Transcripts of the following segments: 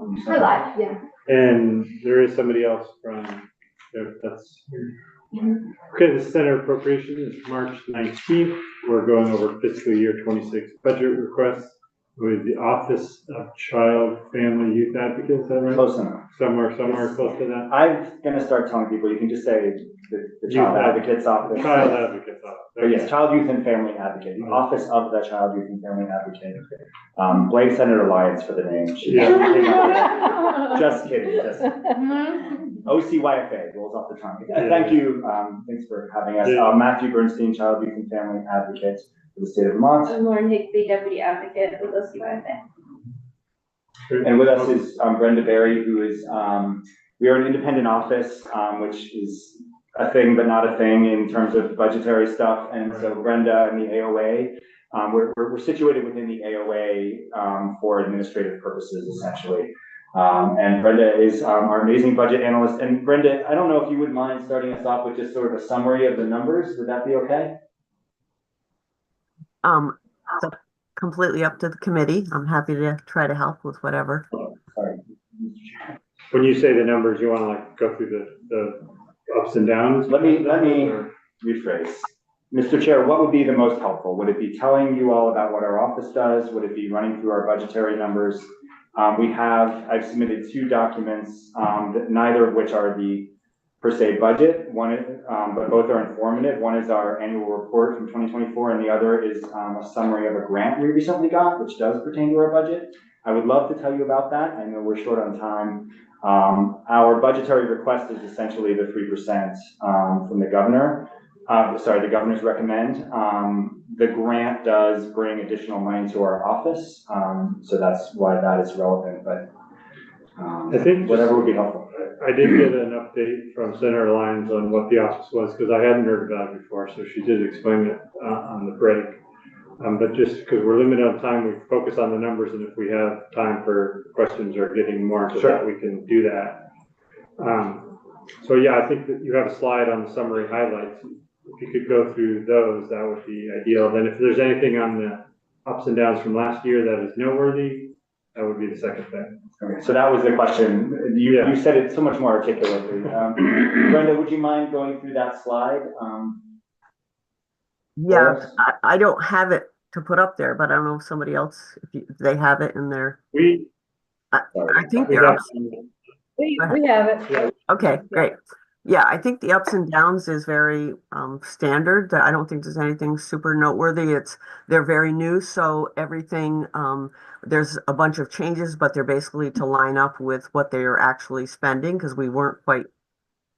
For life, yeah. And there is somebody else from, that's, okay, the Center Appropriation is March 19th. We're going over fiscal year 26 budget requests with the Office of Child, Family, Youth Advocate, is that right? Close enough. Somewhere close to that. I'm going to start telling people, you can just say the Child Advocate's Office. Child Advocate's Office. But yes, Child, Youth, and Family Advocate, the Office of the Child, Youth, and Family Advocate. Blame Senator Lyons for the name. Just kidding. OCYFA rolls off the tongue. Thank you. Thanks for having us. Matthew Bernstein, Child, Youth, and Family Advocate for the state of Vermont. I'm Lauren Higby, Deputy Advocate with OCYFA. And with us is Brenda Berry, who is, we are an independent office, which is a thing but not a thing in terms of budgetary stuff. And so Brenda and the AOA, we're situated within the AOA for administrative purposes, essentially. And Brenda is our amazing budget analyst. And Brenda, I don't know if you would mind starting us off with just sort of a summary of the numbers. Would that be okay? So completely up to the committee. I'm happy to try to help with whatever. Sorry. When you say the numbers, you want to like go through the ups and downs? Let me rephrase. Mr. Chair, what would be the most helpful? Would it be telling you all about what our office does? Would it be running through our budgetary numbers? I've submitted 2 documents, that neither of which are the per se budget. One, but both are informative. One is our annual report from 2024, and the other is a summary of a grant we recently got, which does pertain to our budget. I would love to tell you about that. I know we're short on time. Our budgetary request is essentially the 3% from the governor. The governor's recommend. The grant does bring additional money to our office, so that's why that is relevant. But I think whatever would be helpful. I did get an update from Senator Lyons on what the office was because I hadn't heard about it before, so she did explain it on the break. But just because we're limited on time, we focus on the numbers, and if we have time for questions or getting more into that, we can do that. So yeah, I think that you have a slide on the summary highlights. If you could go through those, that would be ideal. Then if there's anything on the ups and downs from last year that is noteworthy, that would be the second thing. Okay, so that was the question. You said it so much more articulately. Brenda, would you mind going through that slide? Yeah, I don't have it to put up there, but I don't know if somebody else, if they have it in there. I think we have it. Yeah. Okay, great. Yeah, I think the ups and downs is very standard. I don't think there's anything super noteworthy. They're very new, so everything, there's a bunch of changes, but they're basically to line up with what they're actually spending, because we weren't quite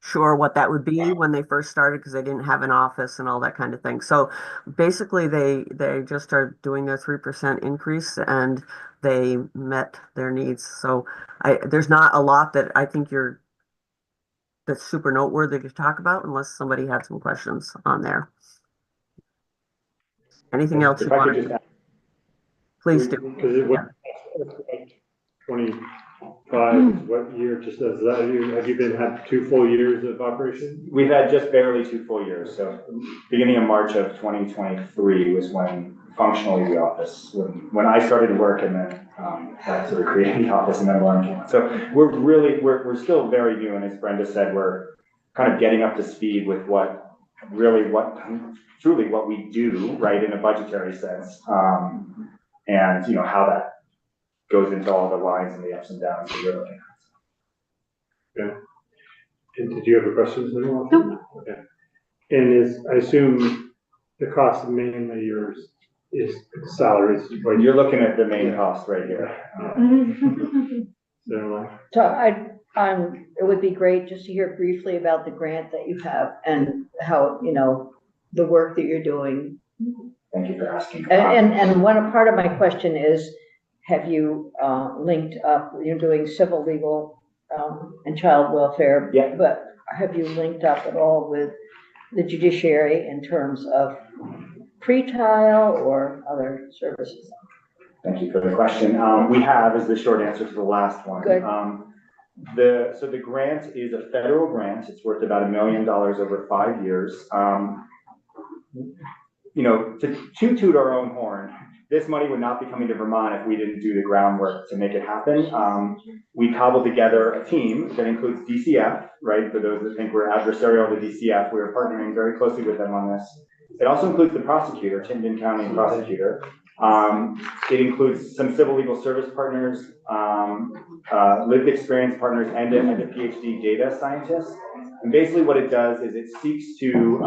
sure what that would be when they first started, because they didn't have an office and all that kind of thing. So basically they just are doing their 3% increase, and they met their needs. So there's not a lot that I think that's super noteworthy to talk about, unless somebody had some questions on there. Anything else you want to please do. Because it was 25, what year, just as that, have you had 2 full years of operation? We've had just barely 2 full years. So beginning of March of 2023 was when functionally the office, when I started to work, and then that sort of created the office, and then Lauren came. So we're still very new, and as Brenda said, we're kind of getting up to speed with truly what we do, right, in a budgetary sense, and how that goes into all the lines and the ups and downs that we're looking at. Okay. And did you have a question? No. Okay. And I assume the cost mainly yours is salaries. You're looking at the main cost right here. So it would be great just to hear briefly about the grant that you have and how, the work that you're doing. Thank you for asking. And one part of my question is, have you linked up, you're doing civil, legal, and child welfare, yeah. But have you linked up at all with the judiciary in terms of pre-trial or other services? Thank you for the question. We have, is the short answer to the last one. Good. So the grant is a federal grant. It's worth about $1 million over 5 years. To toot our own horn, this money would not be coming to Vermont if we didn't do the groundwork to make it happen. We cobbled together a team that includes DCF, right? For those that think we're adversarial to DCF, we're partnering very closely with them on this. It also includes the prosecutor, Chittenden County prosecutor. It includes some civil legal service partners, lived experience partners, and a PhD data scientist. And basically what it does is it seeks to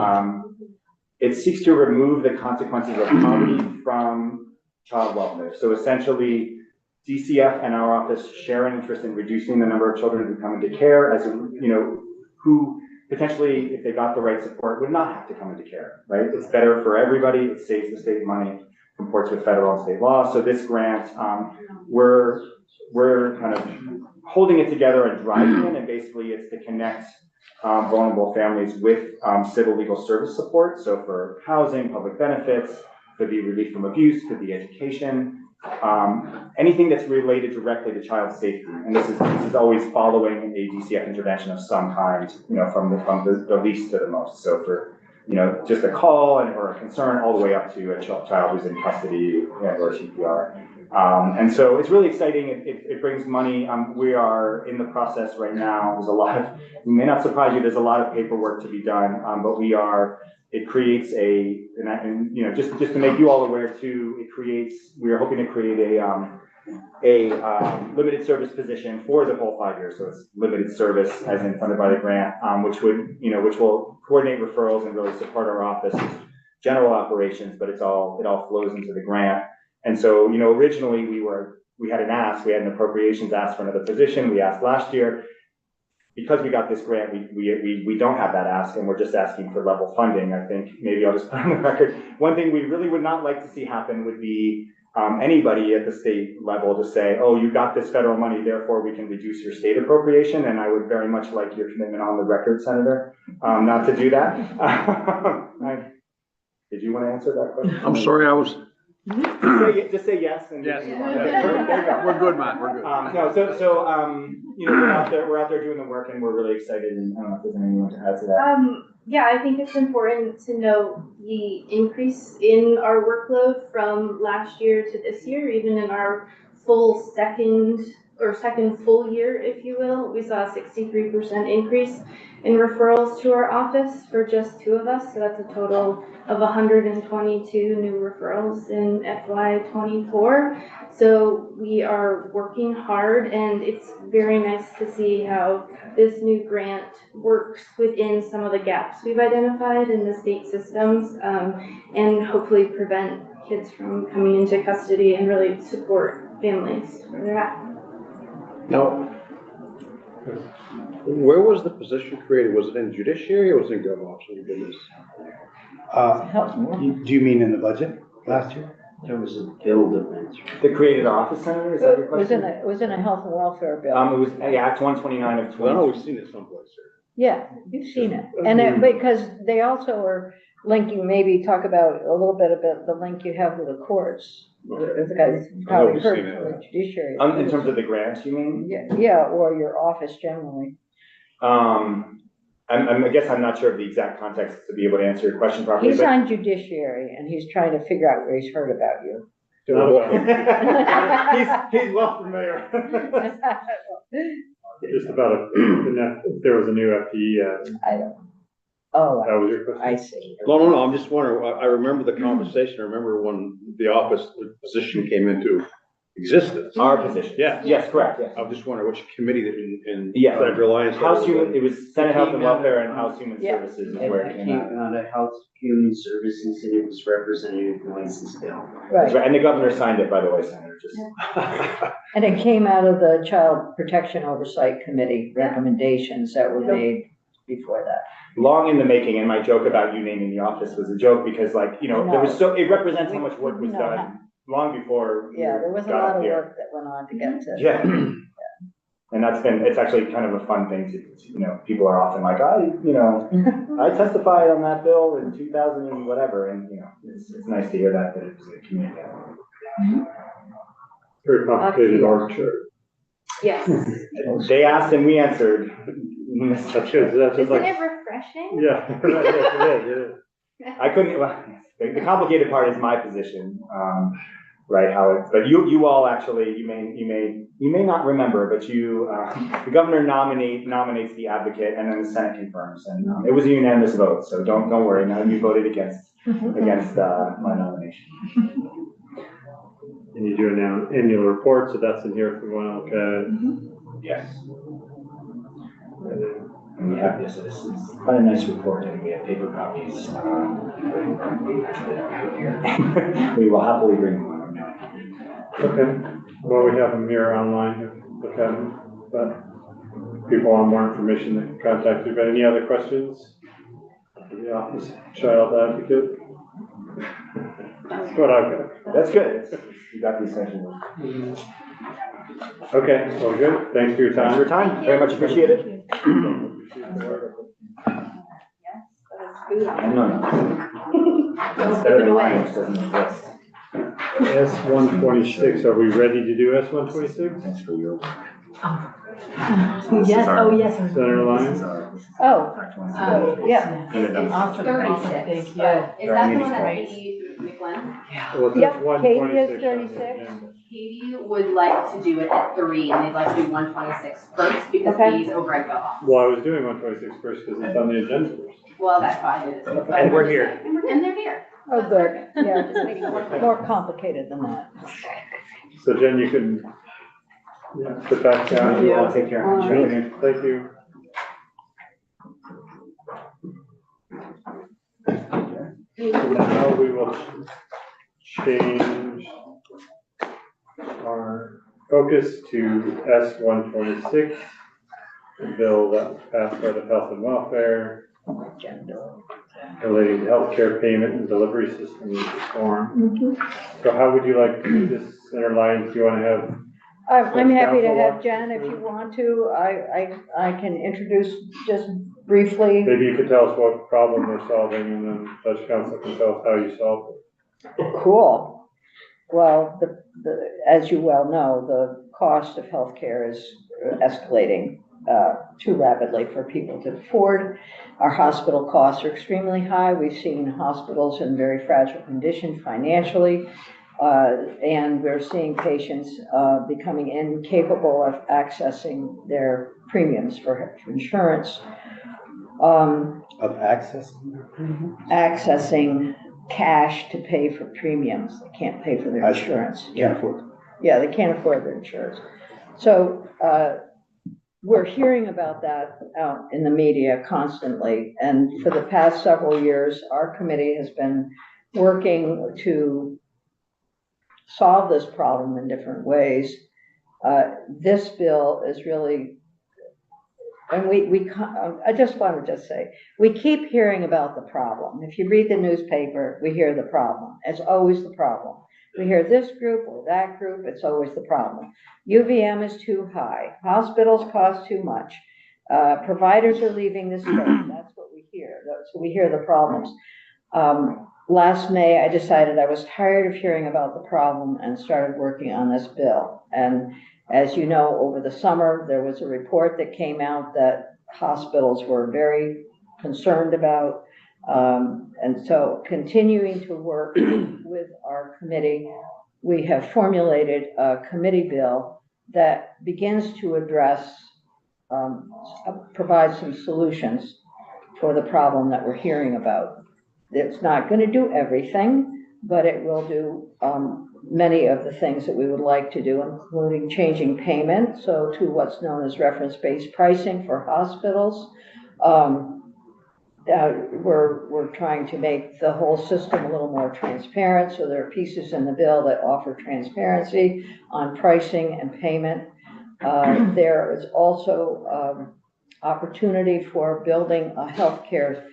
remove the consequences of poverty from child welfare. So essentially, DCF and our office share an interest in reducing the number of children who come into care, as you know, who potentially, if they got the right support, would not have to come into care, right? It's better for everybody. It saves the state money, comports with federal and state law. So this grant, we're kind of holding it together and driving it, and basically it's to connect vulnerable families with civil legal service support. So for housing, public benefits, could be relief from abuse, could be education, anything that's related directly to child safety. And this is always following a DCF intervention of some kind, you know, from the least to the most. So for, you know, just a call or a concern all the way up to a child who's in custody or CPR. And so it's really exciting. It brings money. We are in the process right now. There's a lot of, it may not surprise you, there's a lot of paperwork to be done, but we are, it creates and you know, just to make you all aware too, we are hoping to create a limited service position for the whole 5 years. So it's limited service as in funded by the grant, which will coordinate referrals and really support our office's general operations, but it all flows into the grant. And so, you know, originally we had an appropriations ask for another position. We asked last year. Because we got this grant, we don't have that ask, and we're just asking for level funding. I think maybe I'll just put on the record. One thing we really would not like to see happen would be anybody at the state level to say, oh, you got this federal money, therefore we can reduce your state appropriation. And I would very much like your commitment on the record, Senator, not to do that. Did you want to answer that question? I'm sorry, I was. Just say yes. And Yes. Yeah. We're good, Matt. We're good. You know, we're out there doing the work, and we're really excited. And I don't know if there's anything you want to add to that. Yeah, I think it's important to note the increase in our workload from last year to this year, even in our second full year, if you will. We saw a 63% increase in referrals to our office for just 2 of us. So that's a total of 122 new referrals in FY24. So we are working hard, and it's very nice to see how this new grant works within some of the gaps we've identified in the state systems, and hopefully prevent kids from coming into custody and really support families where they're at. Now, where was the position created? Was it in judiciary or was it in gov ops? Do you mean in the budget last year? There was a bill that went through. The created office center, is that your question? It was in a health and welfare bill. It was Act 129 of 20. Well, I know we've seen it someplace here. Yeah, you've seen it. And because they also are linking, maybe talk about a little bit about the link you have with the courts. The guys probably we've heard seen it. from the judiciary. In terms of the grants, you mean? Yeah, or your office generally. I guess I'm not sure of the exact context to be able to answer your question properly. He's on judiciary and he's trying to figure out where he's heard about you. He's well familiar. Just about if there was a new FTE. I don't know. Oh, That was your question? I see. No, I'm just wondering, I remember the conversation. I remember when the office position came into existence. Our position. Yeah. Yes, correct, yes. I was just wondering which committee that in Yeah. Senator Lyons. It was Senate Health and Welfare and House Human Yeah. Services is where it It came came out. out of Health Human Services and it was Representative Noise's bill. That's Right, right. And the governor signed it, by the way, Senator, just. and it came out of the Child Protection Oversight Committee recommendations that were made before that. Long in the making, and my joke about you naming the office was a joke because, like, you know, it represents how much work was done long before. Yeah, there was a lot of work that went on to get to. Yeah. And it's actually kind of a fun thing to, you know, people are often like, I testified on that bill in 2000 and whatever, and, you know, it's nice to hear that it was a community. Very complicated architecture. Yes. They asked and we answered. That's good. That's just Isn't like, it refreshing? yeah, it is. I couldn't, well, the complicated part is my position. right, how it, but you all actually, you may not remember, but the governor nominates the advocate and then the Senate confirms. And it was a unanimous vote, so don't worry, none of you voted against my nomination. And you do an annual report, so that's in here if we want to look at it. Yes. And then And we have this, it's quite a nice report, and we have paper copies. We will happily bring one. okay, well, we have them here online, you can look at them, but if people want more information, they can contact you. But any other questions? The Office of Child Advocate? That's what I've got. That's good. You got these sessions. Okay, well, good, thanks for your Thanks for your time. time, very much appreciated. No. It's better than mine, which doesn't exist. S-126, are we ready to do S-126? Thanks for your. Yes, oh, yes. Center line? Oh, yeah. And it does. Awesome, thank you. Is that the one that Katie McGlenn? Well, it Yep, says Katie 126 is on the 36. agenda. Katie would like to do it at 3, and they'd like to do 126 first, because Okay. Katie's over at go. Well, I was doing 126 first because it's on the agenda first. Well, that's fine. It is. And we're here. And they're here. Oh, good, yeah, it's more complicated than that. So Jen, you can put that down. You all take care. Thank you. Now we will change our focus to S-126, the bill that was passed by the Health and Welfare relating to healthcare payment and delivery system reform. So how would you like to do this center lines? Do you want to have? I'm happy to Council have walk Jen if you want to. I can introduce just briefly. Maybe you could tell us what problem we're solving and then Judge Council can tell us how you solve it. Cool. Well, as you well know, the cost of healthcare is escalating too rapidly for people to afford. Our hospital costs are extremely high. We've seen hospitals in very fragile condition financially, and we're seeing patients becoming incapable of accessing their premiums for insurance. Of accessing their premium? Accessing cash to pay for premiums. They can't pay for their I see. insurance. Can't afford. Yeah, they can't afford their insurance. So we're hearing about that out in the media constantly. And for the past several years, our committee has been working to solve this problem in different ways. This bill is really, and I just want to say, we keep hearing about the problem. If you read the newspaper, we hear the problem. It's always the problem. We hear this group or that group, it's always the problem. UVM is too high. Hospitals cost too much. Providers are leaving the state. That's what we hear. So we hear the problems. Last May, I decided I was tired of hearing about the problem and started working on this bill. And as you know, over the summer, there was a report that came out that hospitals were very concerned about. And so continuing to work with our committee, we have formulated a committee bill that begins to address, provide some solutions for the problem that we're hearing about. It's not going to do everything, but it will do many of the things that we would like to do, including changing payment, so to what's known as reference-based pricing for hospitals. We're trying to make the whole system a little more transparent, so there are pieces in the bill that offer transparency on pricing and payment. There is also opportunity for building a healthcare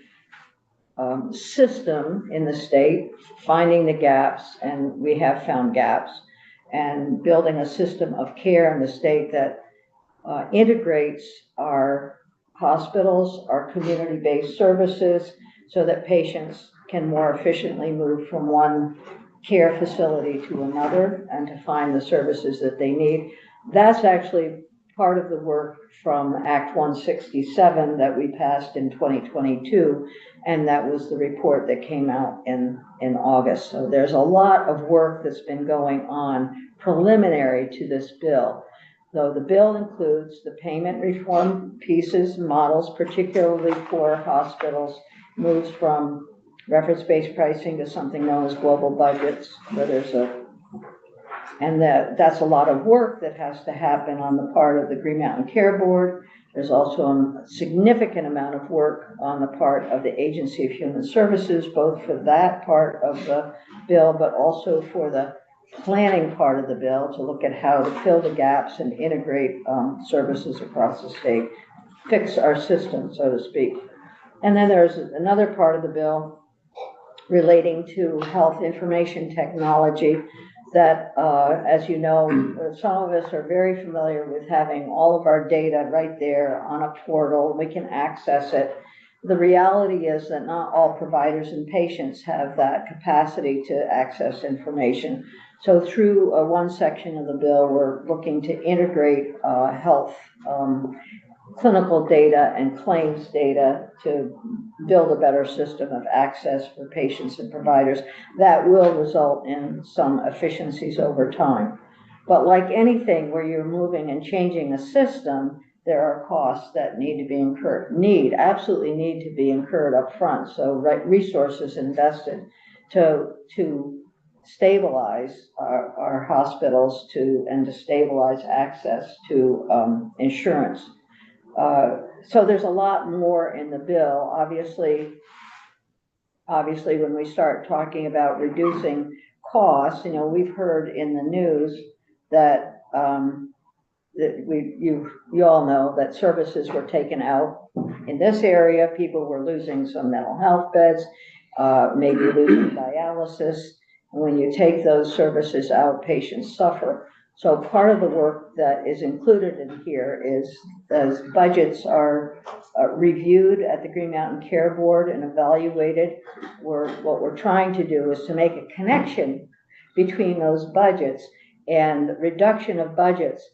system in the state, finding the gaps, and we have found gaps, and building a system of care in the state that integrates our hospitals, our community-based services, so that patients can more efficiently move from one care facility to another and to find the services that they need. That's actually part of the work from Act 167 that we passed in 2022, and that was the report that came out in August. So there's a lot of work that's been going on preliminary to this bill. Though the bill includes the payment reform pieces, models, particularly for hospitals, moves from reference-based pricing to something known as global budgets, where there's that's a lot of work that has to happen on the part of the Green Mountain Care Board. There's also a significant amount of work on the part of the Agency of Human Services, both for that part of the bill, but also for the planning part of the bill to look at how to fill the gaps and integrate services across the state, fix our system, so to speak. And then there's another part of the bill relating to health information technology that, as you know, some of us are very familiar with having all of our data right there on a portal. We can access it. The reality is that not all providers and patients have that capacity to access information. So through one section of the bill, we're looking to integrate health clinical data and claims data to build a better system of access for patients and providers that will result in some efficiencies over time. But like anything where you're moving and changing a system, there are costs that need to be incurred, absolutely need to be incurred up front. So resources invested to stabilize our hospitals and to stabilize access to insurance. So there's a lot more in the bill. Obviously, when we start talking about reducing costs, we've heard in the news that you all know that services were taken out in this area. People were losing some mental health beds, maybe losing dialysis. And when you take those services out, patients suffer. So part of the work that is included in here is, as budgets are reviewed at the Green Mountain Care Board and evaluated, what we're trying to do is to make a connection between those budgets and reduction of budgets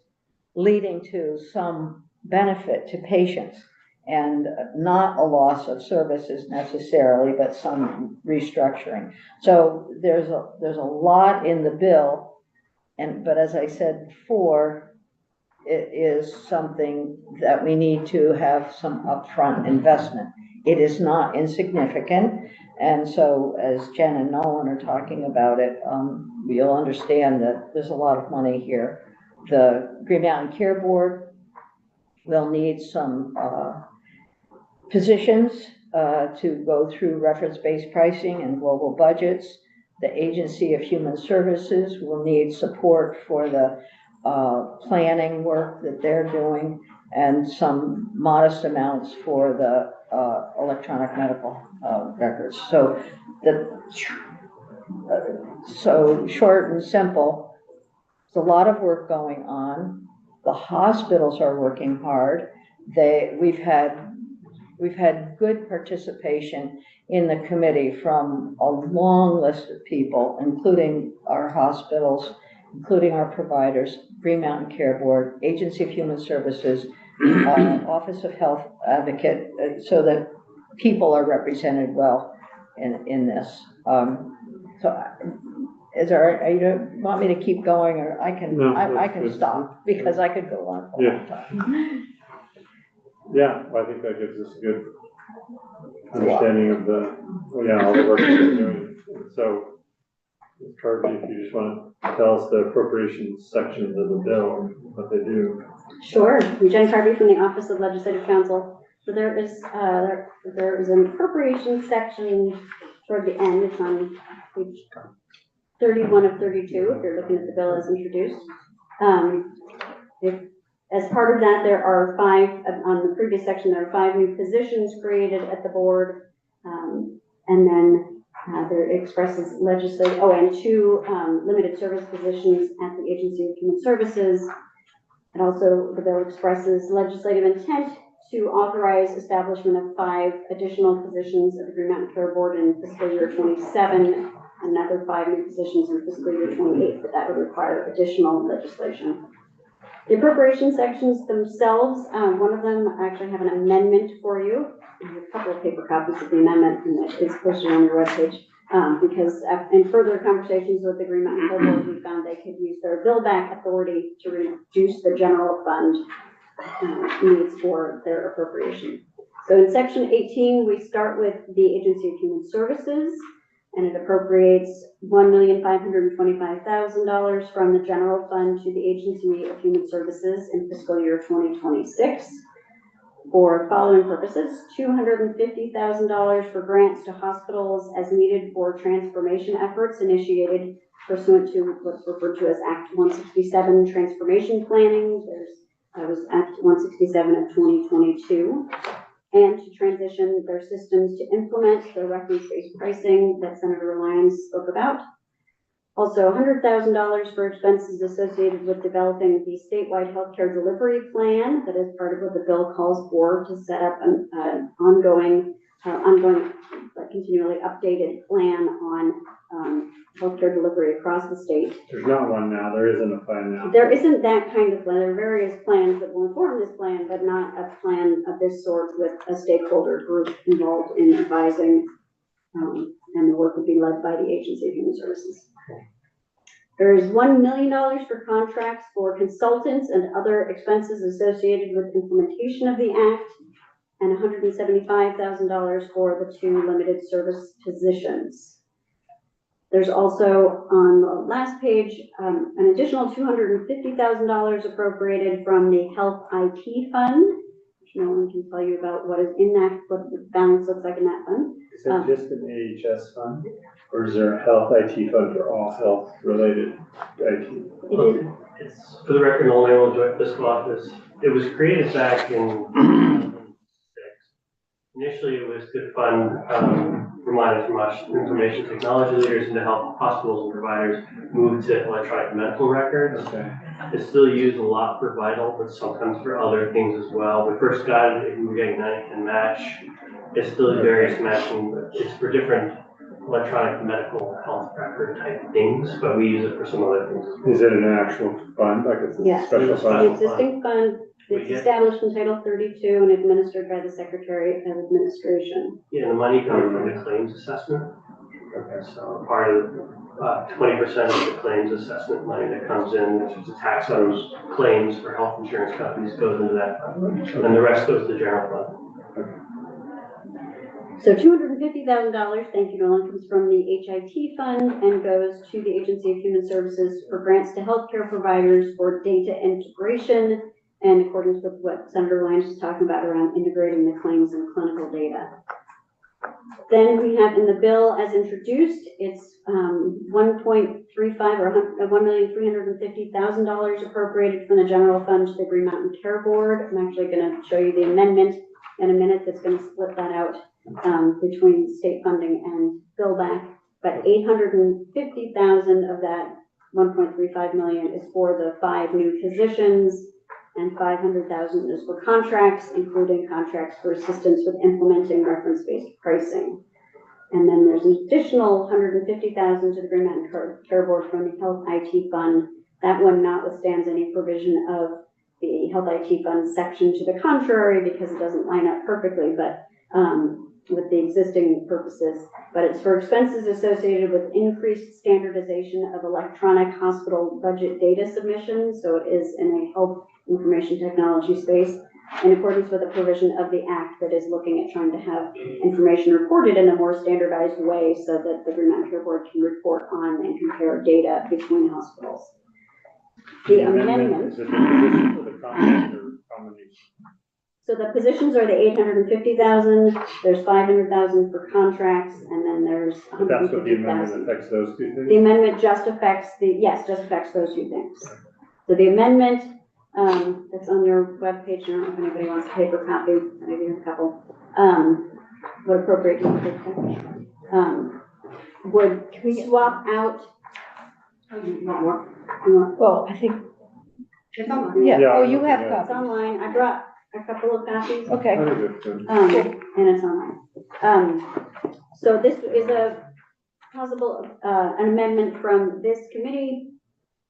leading to some benefit to patients, and not a loss of services necessarily, but some restructuring. So there's a lot in the bill. But as I said before, it is something that we need to have some upfront investment. It is not insignificant. And so as Jen and Nolan are talking about it, you'll understand that there's a lot of money here. The Green Mountain Care Board will need some positions to go through reference-based pricing and global budgets. The Agency of Human Services will need support for the planning work that they're doing, and some modest amounts for the electronic medical records. So short and simple, there's a lot of work going on. The hospitals are working hard. We've had good participation in the committee from a long list of people, including our hospitals, including our providers, Green Mountain Care Board, Agency of Human Services, Office of Health Advocate, so that people are represented well in this. So you want me to keep going, or I can, No, I can stop, because I could go on for a long time. Yeah, well, I think that gives us a good understanding of all the work that we're doing. So, Kirby, if you just want to tell us the appropriations sections of the bill, what they do. Sure. I'm Jen Kirby from the Office of Legislative Counsel. So there is an appropriations section toward the end. It's on page 31 of 32, if you're looking at the bill as introduced. As part of that, there are 5, on the previous section, there are 5 new positions created at the board. And then there expresses and 2 limited service positions at the Agency of Human Services. And also the bill expresses legislative intent to authorize establishment of 5 additional positions at the Green Mountain Care Board in fiscal year 27, another 5 new positions in fiscal year 28, but that would require additional legislation. The appropriation sections themselves, one of them I actually have an amendment for you. I have a couple of paper copies of the amendment, and it is posted on your webpage. Because in further conversations with the Green Mountain Hill Board, we found they could use their bill back authority to reduce the general fund needs for their appropriation. So in section 18, we start with the Agency of Human Services, and it appropriates $1,525,000 from the general fund to the Agency of Human Services in fiscal year 2026 for following purposes: $250,000 for grants to hospitals as needed for transformation efforts initiated pursuant to what's referred to as Act 167 transformation planning. That was Act 167 of 2022. And to transition their systems to implement the reference-based pricing that Senator Lyons spoke about. Also, $100,000 for expenses associated with developing the statewide healthcare delivery plan. That is part of what the bill calls for, to set up an ongoing, but continually updated plan on healthcare delivery across the state. There's not one now, there isn't a plan now. There isn't that kind of plan. There are various plans that will inform this plan, but not a plan of this sort with a stakeholder group involved in advising, and the work would be led by the Agency of Human Services. There is $1 million for contracts for consultants and other expenses associated with implementation of the Act, and $175,000 for the 2 limited service positions. There's also, on the last page, an additional $250,000 appropriated from the Health IT Fund, which no one can tell you about what is in that, what the balance looks like in that fund. Is it just an AHS fund, or is there a health IT fund for all health related IT? It's, for the record, only on joint fiscal office. It was created back in 2006. Initially, it was to fund Vermont information technology leaders and to help hospitals and providers move to electronic medical records. Okay. It's still used a lot for vital, but sometimes for other things as well. We first got it, we were getting 90 and match. It's still various matching, but it's for different electronic medical health record type things, but we use it for some other things. Is it an actual fund, like it's a special The fund? existing fund, it's established in Title 32 and administered by the Secretary of Administration. Yeah, the money comes from the claims assessment. Okay, so part of 20% of the claims assessment money that comes in, which is a tax on those claims for health insurance companies, goes into that fund, and the rest goes to the general fund. So $250,000, thank you, Nolan, comes from the HIT fund and goes to the Agency of Human Services for grants to healthcare providers for data integration, in accordance with what Senator Lyons was talking about around integrating the claims and clinical data. Then we have in the bill as introduced, it's $1.35 or $1,350,000 appropriated from the general fund to the Green Mountain Care Board. I'm actually going to show you the amendment in a minute that's going to split that out between state funding and bill back. But $850,000 of that 1.35 million is for the 5 new positions, and $500,000 is for contracts, including contracts for assistance with implementing reference-based pricing. And then there's an additional $150,000 to the Green Mountain Care Board from the Health IT Fund. That one notwithstands any provision of the Health IT Fund section to the contrary, because it doesn't line up perfectly, but with the existing purposes. But it's for expenses associated with increased standardization of electronic hospital budget data submissions. So it is in a health information technology space, in accordance with a provision of the Act that is looking at trying to have information reported in a more standardized way so that the Green Mountain Care Board can report on and compare data between hospitals. The amendment. Is it the position for the contract or combination? So the positions are the $850,000, there's $500,000 for contracts, and then there's But that's what the amendment $150,000. affects those 2 things? The amendment just affects just affects those 2 things. So the amendment, that's on your webpage, I don't know if anybody wants a paper copy, maybe a couple, would appropriate would swap out, Well, I think, it's online. yeah, Yeah, oh, you have yeah. It's copies. online, I brought a couple of copies. Okay. That is good. And it's online. So this is a possible, an amendment from this committee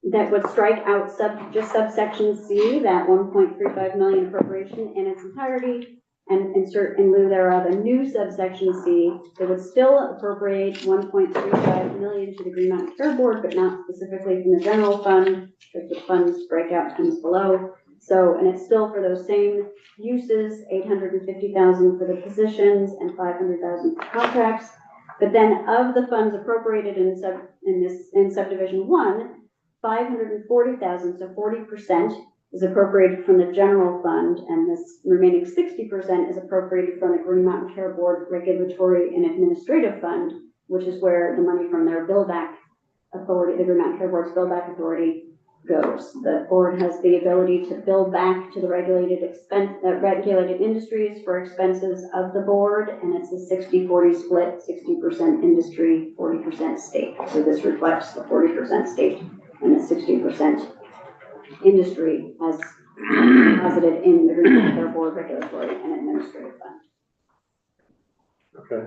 that would strike out just subsection C, that 1.35 million appropriation in its entirety, and insert in lieu thereof a new subsection C that would still appropriate 1.35 million to the Green Mountain Care Board, but not specifically from the general fund, because the fund's breakout comes below. So, and it's still for those same uses, 850,000 for the positions and 500,000 for contracts. But then of the funds appropriated in subdivision 1, 540,000, so 40%, is appropriated from the general fund, and this remaining 60% is appropriated from the Green Mountain Care Board Regulatory and Administrative Fund, which is where the money from their billback authority, the Green Mountain Care Board's billback authority, goes. The board has the ability to bill back to the regulated industries for expenses of the board, and it's a 60-40 split, 60% industry, 40% state. So this reflects the 40% state and the 60% industry as deposited in the Green Mountain Care Board Regulatory and Administrative Fund. Okay.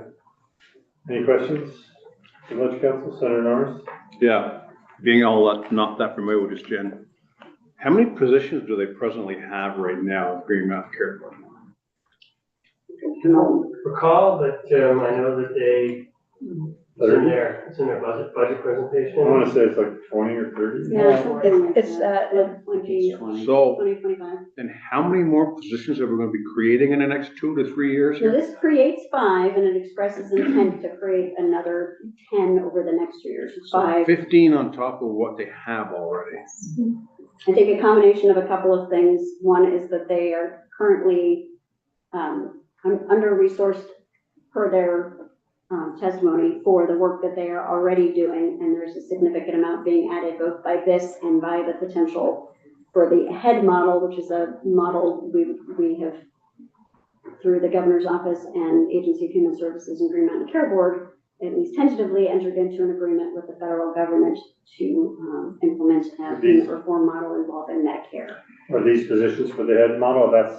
Any questions? Village Council, Senator Norris? Yeah, being not that familiar with this, Jen, how many positions do they presently have right now at Green Mountain Care Board? I don't recall, but I know that it's in their budget presentation. I want to say it's like 20 or 30. Yeah, It's 20, So, 2025. and how many more positions are we going to be creating in the next 2 to 3 years So here? this creates 5, and it expresses intent to create another 10 over the next 2 years. So 5. 15 on top of what they have already. I think a combination of a couple of things. One is that they are currently under-resourced per their testimony for the work that they are already doing, and there's a significant amount being added both by this and by the potential for the HEAD model, which is a model we have, through the governor's office and Agency of Human Services and Green Mountain Care Board, at least tentatively entered into an agreement with the federal government to implement a payment reform model involving Medicare. Are these positions for the head model? That's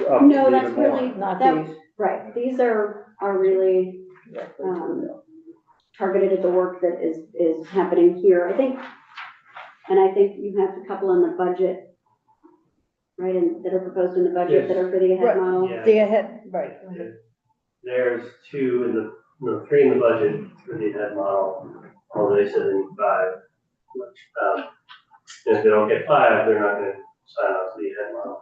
up to No, that's even more. really not that, these. right. These are really targeted at the work that is happening here. I think you have a couple in the budget, right, and that are proposed in the budget Yes. that are for the Right. HEAD model. Yeah. The ahead, right. There's 2 in the, no, 3 in the budget for the head model, although they said they need 5. And if they don't get 5, they're not going to sign on to the head model.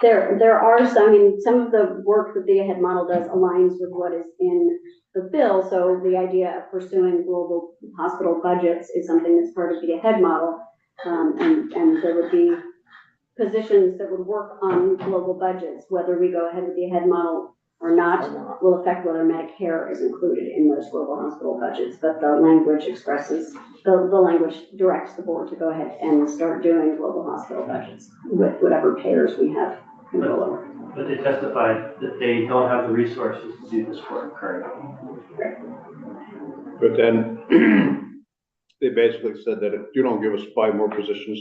There are some, I mean, some of the work that the HEAD model does aligns with what is in the bill. So the idea of pursuing global hospital budgets is something that's part of the HEAD model. And there would be positions that would work on global budgets. Whether we go ahead with the HEAD model or not will affect whether Medicare is included in those global hospital budgets. But the language expresses, the language directs the board to go ahead and start doing global hospital budgets with whatever payers we have control over. But they testified that they don't have the resources to do this work currently. But then they basically said that if you don't give us 5 more positions,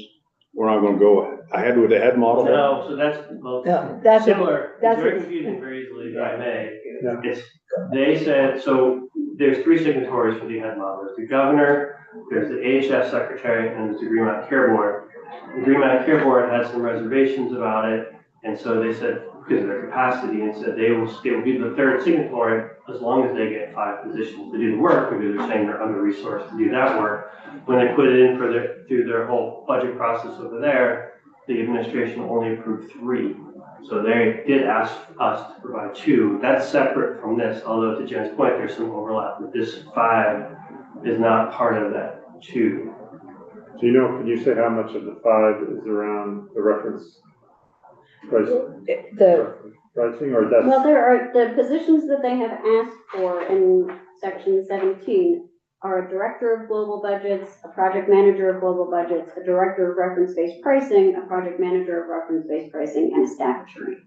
we're not going to go ahead with the head model. No, so that's, well, No, that's similar, it's that's very a- confusing very easily, if I may. Yeah. It's, they said, so there's 3 signatories for the head model. There's the governor, there's the AHS secretary, and there's the Green Mountain Care Board. The Green Mountain Care Board has some reservations about it, and so they said, because of their capacity, and said they will be the 3rd signatory as long as they get 5 positions to do the work, because they're saying they're under-resourced to do that work. When they put it in through their whole budget process over there, the administration only approved 3. So they did ask us to provide 2. That's separate from this, although to Jen's point, there's some overlap. But this 5 is not part of that 2. Do you know, can you say how much of the 5 is around the reference price? The, Pricing, or that's? Well, there are, the positions that they have asked for in section 17 are a director of global budgets, a project manager of global budgets, a director of reference-based pricing, a project manager of reference-based pricing, and a staff attorney.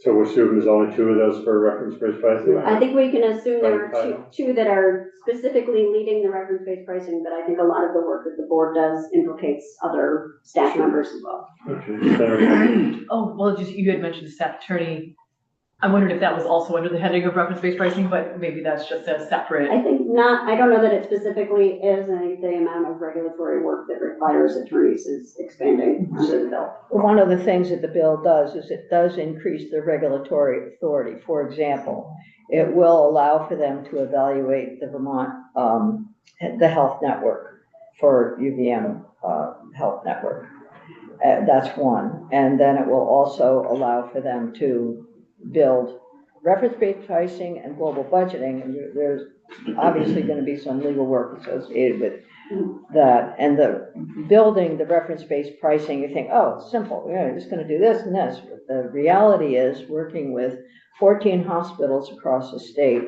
So we're assuming there's only 2 of those for reference-based pricing? I think we can assume there By are title? two that are specifically leading the reference-based pricing, but I think a lot of the work that the board does implicates other staff members as well. Okay, Senator. Oh, well, just, you had mentioned staff attorney. I wondered if that was also under the heading of reference-based pricing, but maybe that's just a separate. I think not, I don't know that it specifically is, I think the amount of regulatory work that requires attorneys is expanding under the bill. One of the things that the bill does is it does increase the regulatory authority. For example, it will allow for them to evaluate the Vermont, the health network for UVM health network. That's one. And then it will also allow for them to build reference-based pricing and global budgeting. And there's obviously going to be some legal work associated with that. And the building the reference-based pricing, you think, oh, it's simple. We're just going to do this and this. But the reality is working with 14 hospitals across the state,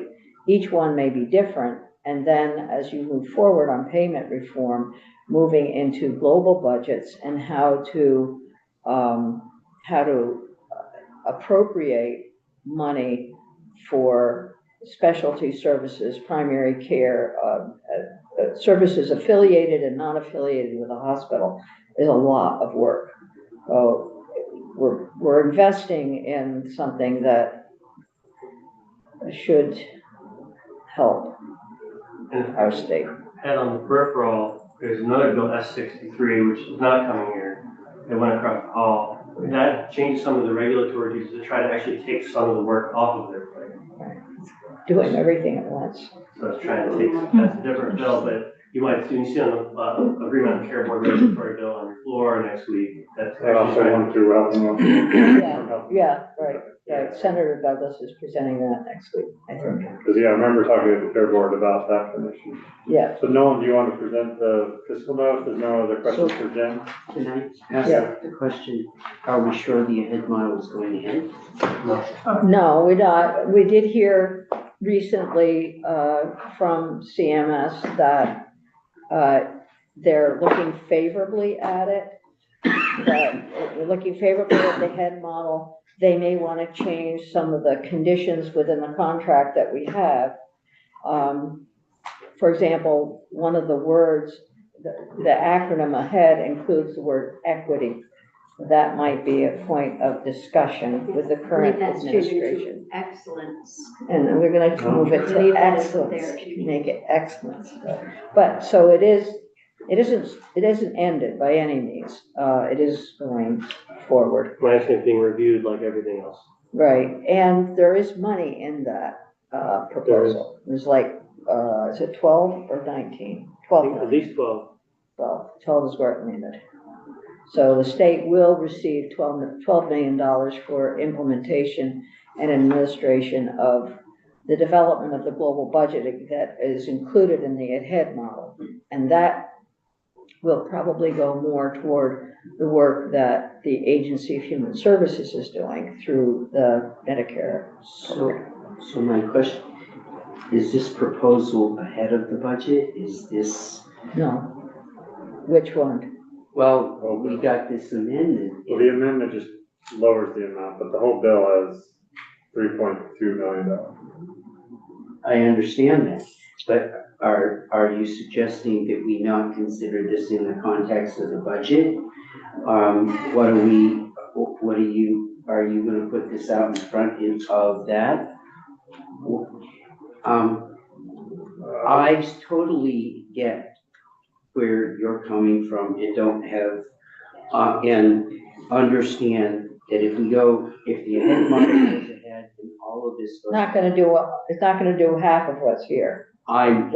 each one may be different. And then as you move forward on payment reform, moving into global budgets and how to appropriate money for specialty services, primary care, services affiliated and non-affiliated with a hospital is a lot of work. We're investing in something that should help our state. And on the peripheral, there's another bill, S63, which is not coming here. It went across the hall. That changed some of the regulatory duties to try to actually take some of the work off of their plate. Doing everything at once. So it's trying to take, that's a different bill, but you might soon see on the agreement on care board regulatory bill on your floor next week. That's Also actually one through Yeah, right. Senator Douglas is presenting that next week, I think. Because, I remember talking to the care board about that commission. Yeah. So Nolan, do you want to present the fiscal note? There's no other questions for Jen? Can I ask the question, are we sure the ahead model is going ahead? No, we're not. We did hear recently from CMS that they're looking favorably at it. That we're looking favorably at the head model. They may want to change some of the conditions within the contract that we have. For example, one of the words, the acronym ahead includes the word equity. That might be a point of discussion with the current administration. Excellence. And we're going to move it to excellence, make it excellence. But so it isn't ended by any means. It is going forward. My understanding being reviewed like everything else. Right, and there is money in that proposal. There's like, is it 12 or 19? 12. At least 12. Well, 12 is where it landed. So the state will receive $12 million for implementation and administration of the development of the global budget that is included in the head model. And that will probably go more toward the work that the Agency of Human Services is doing through the Medicare program. So my question, is this proposal ahead of the budget? Is this? No. Which one? Well, we got this amendment. Well, the amendment just lowers the amount, but the whole bill has $3.2 million. I understand that, but are you suggesting that we not consider this in the context of the budget? Are you going to put this out in front of that? I totally get where you're coming from and don't have, and understand that if the ahead model goes ahead and all of this goes. It's not gonna do half of what's here. I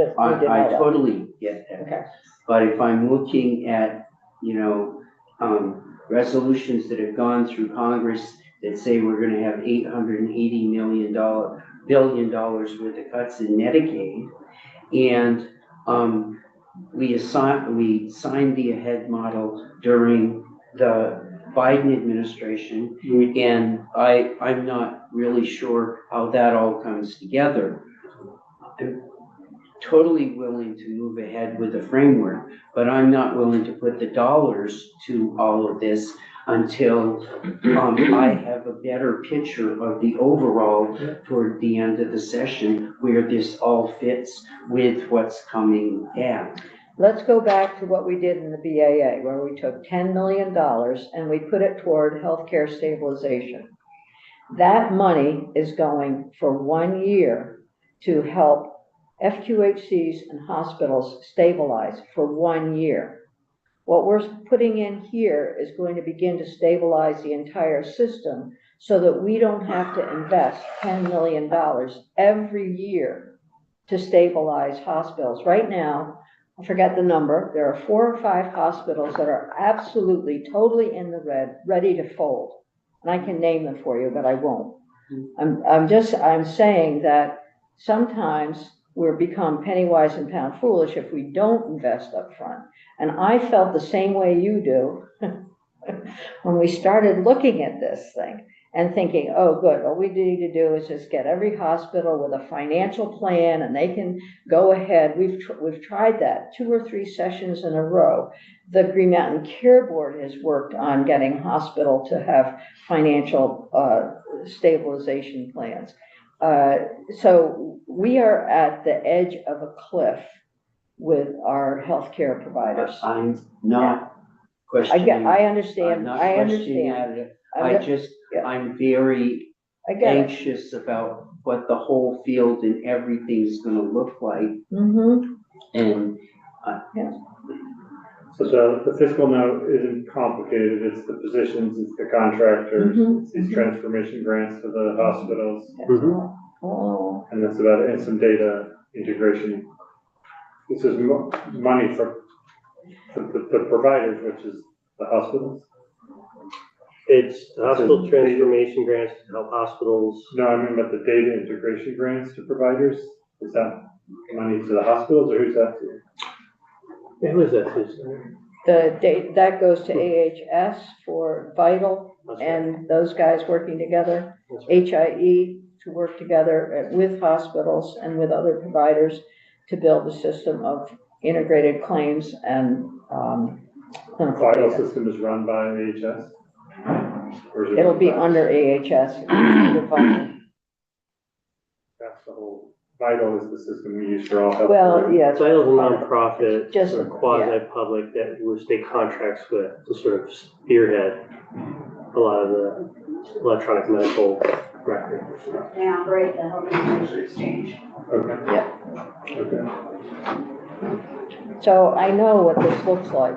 totally get that. Okay. But if I'm looking at, resolutions that have gone through Congress that say we're gonna have $880 billion worth of cuts in Medicaid, and we signed the ahead model during the Biden administration, and I'm not really sure how that all comes together. I'm totally willing to move ahead with the framework, but I'm not willing to put the dollars to all of this until I have a better picture of the overall toward the end of the session where this all fits with what's coming down. Let's go back to what we did in the BAA, where we took $10 million and we put it toward healthcare stabilization. That money is going for 1 year to help FQHCs and hospitals stabilize for 1 year. What we're putting in here is going to begin to stabilize the entire system so that we don't have to invest $10 million every year to stabilize hospitals. Right now, I forget the number, there are 4 or 5 hospitals that are absolutely, totally in the red, ready to fold. And I can name them for you, but I won't. I'm saying that sometimes we're become penny wise and pound foolish if we don't invest up front. And I felt the same way you do when we started looking at this thing and thinking, oh, good, all we need to do is just get every hospital with a financial plan and they can go ahead. We've tried that 2 or 3 sessions in a row. The Green Mountain Care Board has worked on getting hospital to have financial stabilization plans. So we are at the edge of a cliff with our healthcare providers. I'm not questioning. I understand. I'm not I questioning understand. that. I'm very I get it. anxious about what the whole field and everything's gonna look like. Mm-hmm. And So the fiscal note isn't complicated, it's the positions, it's the contractors, it's these transformation grants to the hospitals. Oh. And that's about it, and some data integration. This is money for the providers, which is the hospitals. It's the hospital transformation grants to help hospitals. No, I mean about the data integration grants to providers. Is that money to the hospitals, or who's that to? Who is that to? That goes to AHS for Vital and those guys working together. HIE to work together with hospitals and with other providers to build a system of integrated claims and clinical Vital data. system is run by AHS? Or is it It'll be under AHS. Under Vital. That's the whole, Vital is the system we use for all health. Well, yeah. Vital's a nonprofit, Just sort of quasi-public that we state contracts with to sort of spearhead a lot of the electronic medical records. They operate the health information exchange. Okay. Yeah. Okay. So I know what this looks like.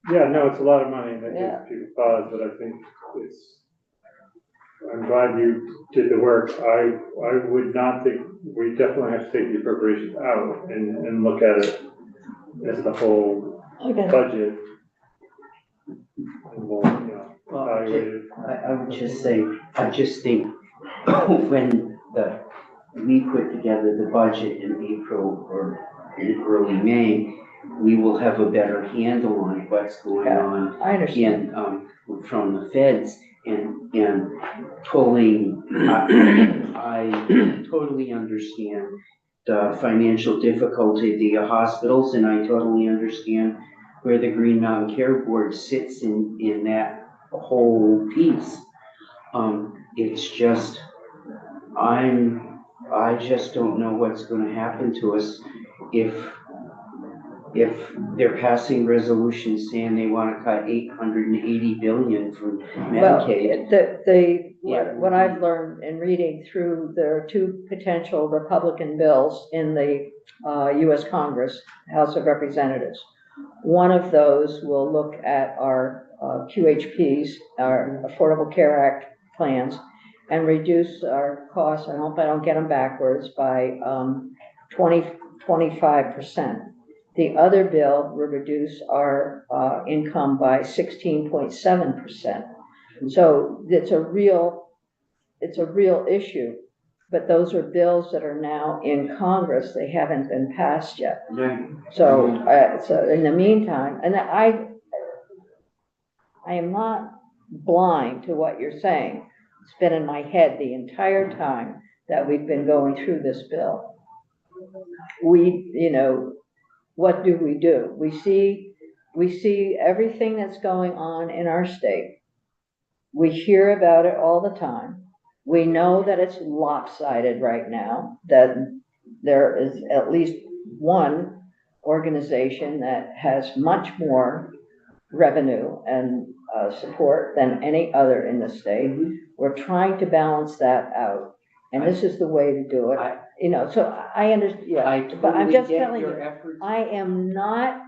Yeah, no, it's a lot of money, and that Yeah. gives people pause, but I think I'm glad you did the work. I would not think, we definitely have to take the appropriations out and look at it as the whole budget. And we'll, evaluate it. I would just say, I just think when we put together the budget in April or in early May, we will have a better handle on what's going on. I understand. From the feds and pulling, I totally understand the financial difficulty of the hospitals, and I totally understand where the Green Mountain Care Board sits in that whole piece. It's just, I just don't know what's gonna happen to us if they're passing resolutions saying they wanna cut 880 billion from Medicaid. Well, what I've learned in reading through, there are 2 potential Republican bills in the US Congress, House of Representatives. One of those will look at our QHPs, our Affordable Care Act plans, and reduce our costs, I hope I don't get them backwards, by 25%. The other bill will reduce our income by 16.7%. So it's a real issue, but those are bills that are now in Congress. They haven't been passed yet. So in the meantime, and I am not blind to what you're saying. It's been in my head the entire time that we've been going through this bill. What do? We see everything that's going on in our state. We hear about it all the time. We know that it's lopsided right now, that there is at least one organization that has much more revenue and support than any other in the state. We're trying to balance that out, and this is the way to do it. You know, so I understand, yeah, I but I'm totally just get telling your you, efforts. I am not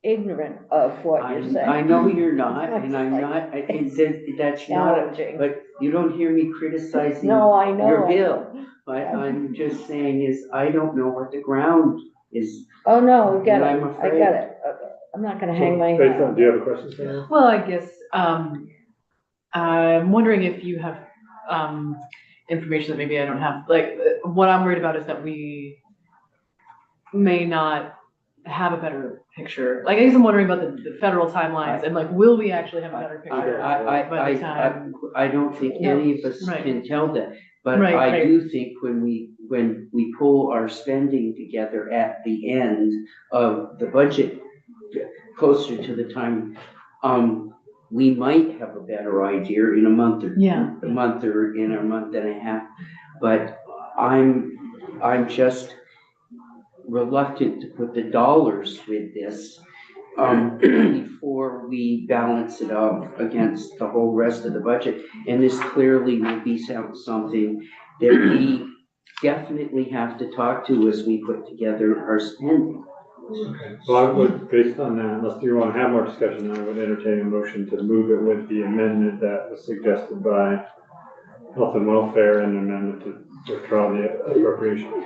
ignorant of what you're saying. I know you're not, and I'm not, that's not, Challenging. but you don't hear me criticizing No, I know. your bill. But I'm just saying is, I don't know what the ground is. Oh, no, I get And it, I'm I get it. I'm not gonna hang my Based on, hat. do you have a question, Sarah? Well, I guess, I'm wondering if you have, information that maybe I don't have. Like, what I'm worried about is that we may not have a better picture. Like, I guess I'm wondering about the federal timelines and like, will we actually have a better picture by the time? I don't think any of us Right. can tell that, but Right, I right. do think when we pull our spending together at the end of the budget, closer to the time, we might have a better idea in a month or in a month and a half. But I'm just reluctant to put the dollars with this before we balance it out against the whole rest of the budget. And this clearly will be something that we definitely have to talk to as we put together our spending. Well, I would, based on that, unless you want to have more discussion, I would entertain a motion to move it with the amendment that was suggested by Health and Welfare and amendment to withdraw the appropriation.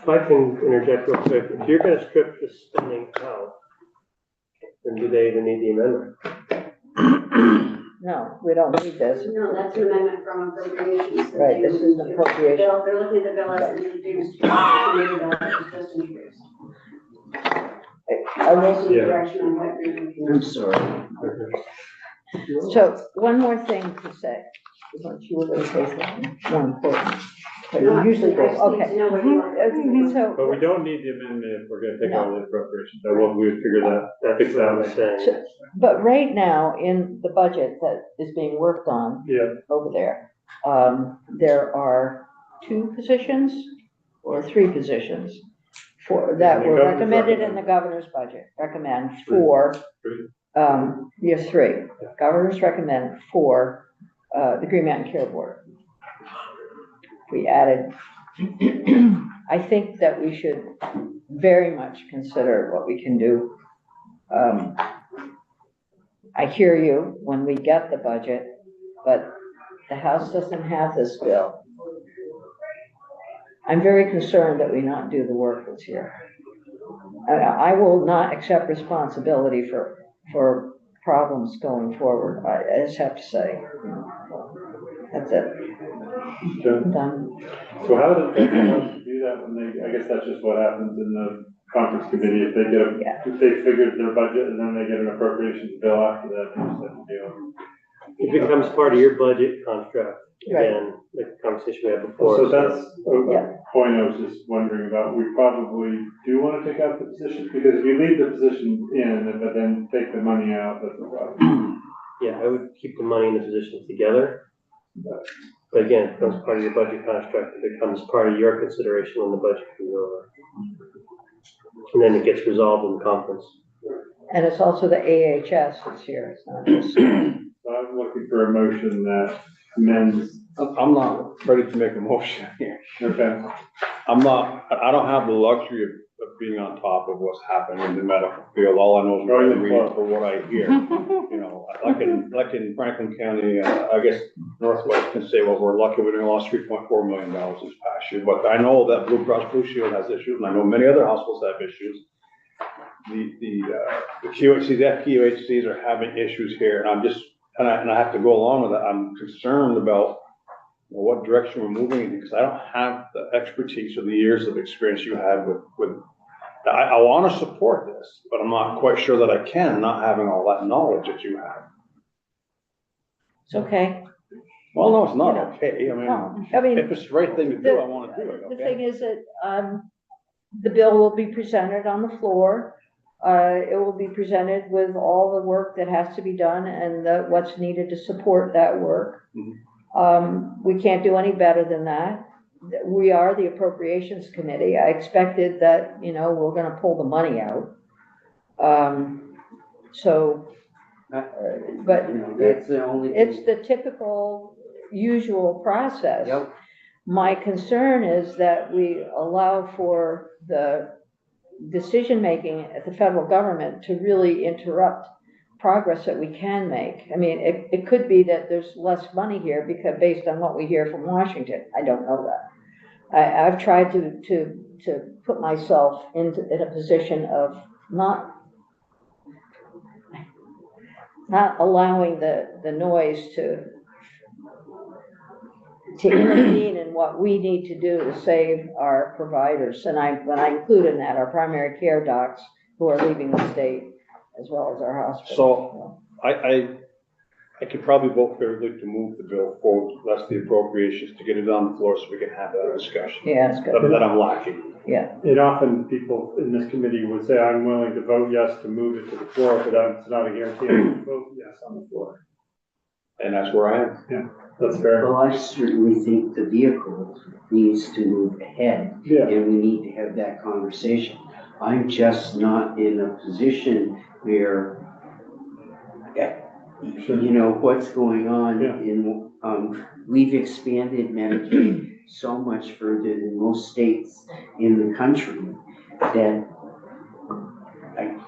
If I can interject real quick, if you're gonna strip the spending out, then do they even need the amendment? No, we don't need this. No, that's an amendment from appropriations. Right, this is an appropriation. They're looking at the bill as introduced, $2 just introduced. I will See direction on what you're looking I'm at. sorry. So, one more thing to say, because you were gonna say something more important. But you usually do, I just need okay. to know what you want. So, But we don't need the amendment if we're gonna take out the appropriation, so we would figure that, fix That's what that I'm later. saying. but right now, in the budget that is being worked on Yeah, over there, there are 2 positions or 3 positions that The were governor's recommended in recommend. the governor's budget, recommend for, Three. you have 3. Governors recommend for, the Green Mountain Care Board. We added, I think that we should very much consider what we can do. I hear you when we get the budget, but the House doesn't have this bill. I'm very concerned that we not do the work that's here. I will not accept responsibility for problems going forward. I just have to say, that's it. so, I'm done. so how does they do that when they, I guess that's just what happens in the conference committee, if they get if they figured their budget and then they get an appropriations bill after that, they just have to deal. It becomes part of your budget construct, Right. again, the conversation we had before. So that's Yeah. a point I was just wondering about. We probably do want to take out the position, because if you leave the position in, but then take the money out, that's a problem. Yeah, I would keep the money and the positions together. But again, it becomes part of your budget construct, it becomes part of your consideration when the budget comes over. And then it gets resolved in the conference. And it's also the AHS that's here, it's not just. So I'm looking for a motion that amends. I'm not ready to make a motion here. Okay. I don't have the luxury of being on top of what's happening in the medical field. All I know is what I read or what I hear. You know, like in Franklin County, I guess Northwest can say, well, we're lucky we only lost $3.4 million this past year. But I know that Blue Cross Blue Shield has issues, and I know many other hospitals have issues. The QHCs, the FQHCs are having issues here, and I have to go along with it. I'm concerned about what direction we're moving in, because I don't have the expertise or the years of experience you have with. I want to support this, but I'm not quite sure that I can, not having all that knowledge that you have. It's okay. Well, no, it's not Yeah. okay. No, I mean, if it's the right thing to do, I want to do it, The okay? thing is that, the bill will be presented on the floor. It will be presented with all the work that has to be done and what's needed to support that work. We can't do any better than that. We are the Appropriations Committee. I expected that, we're gonna pull the money out. So But You know, that's the only it's thing. the typical, usual process. Yep. My concern is that we allow for the decision-making at the federal government to really interrupt progress that we can make. I mean, it could be that there's less money here because based on what we hear from Washington, I don't know that. I've tried to put myself in a position of not allowing the noise to intervene in what we need to do to save our providers. And when I include in that our primary care docs who are leaving the state, as well as our hospitals. So I could probably vote favorably to move the bill forward, less the appropriations, to get it on the floor so we can have that discussion. Yeah, it's good. That I'm lacking. Yeah. And often people in this committee would say, I'm willing to vote yes to move it to the floor, but it's not a guarantee I will vote yes on the floor. And that's where I am. Yeah, that's fair. Well, I certainly think the vehicle needs to move ahead. Yeah. And we need to have that conversation. I'm just not in a position where, you know, what's going on Yeah. in, we've expanded Medicaid so much further than most states in the country that